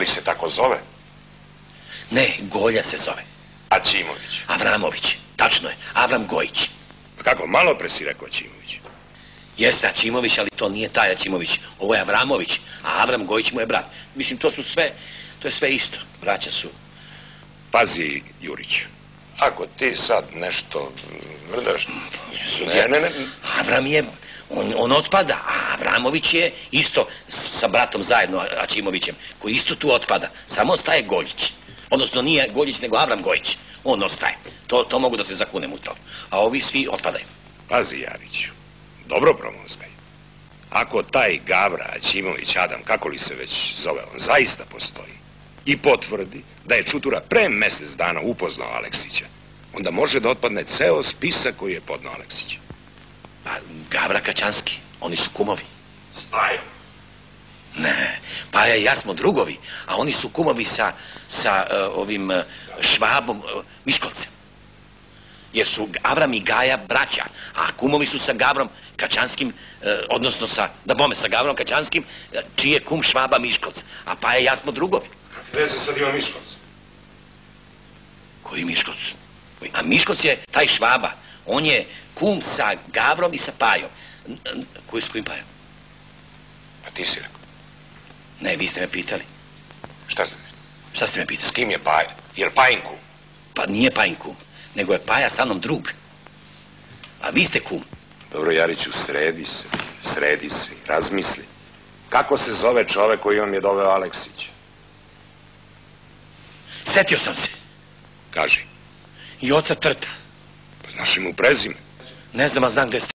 li se tako zove? Ne, Golja se zove. Aćimović. Avramović, tačno je, Avram Gojić. Pa kako, malo pre si rekao Aćimović? Jeste Aćimović, ali to nije taj Aćimović. Ovo je Avramović, a Avram Gojić mu je brat. Mislim, to je sve isto. Braća su. Pazi, Jurić, ako ti sad nešto vrdaš... Ne. Avram je, on otpada, a Avramović je isto sa bratom zajedno, Aćimovićem, koji isto tu otpada. Samo ostaje Goljić. Odnosno nije Goljić, nego Avram Gojić. On ostaje. To mogu da se zakunem u to. A ovi svi otpadaju. Pazi, Jariću, dobro promozgaj. Ako taj Gavra, Aćimović, Adam, kako li se već zove, on zaista postoji i potvrdi da je Čutura pre mesec dana upoznao Aleksića, onda može da otpadne ceo spisak koji je podnao Aleksić. Pa Gavra Kaćanski, oni su kumovi. S Pajom? Ne, Paja i ja smo drugovi, a oni su kumovi sa ovim Švabom Miškolcem. Jer su Avram i Gaja braća, a kumovi su sa Gavrom Kaćanskim, odnosno sa Gavrom Kaćanskim, čiji je kum Švaba Miškolc, a Paja i ja smo drugovi. Kakve veze sad ima Miškolc? Koji Miškolc? A Miškolc je taj Švaba, on je kum sa Gavrom i sa Pajom. S kojim Pajom? Pa ti si rekao. Ne, vi ste me pitali. Šta ste? Šta ste me pitali? S kim je Paja? Je li Pajin kum? Pa nije Pajin kum, nego je Paja sa mnom drug. A vi ste kum. Dobro, Jariću, sredi se i razmisli. Kako se zove čovek koji vam je doveo Aleksića? Setio sam se. Kaži. I oca Trta. Pa znaš li mu prezime? Ne znam, a znam gde ste.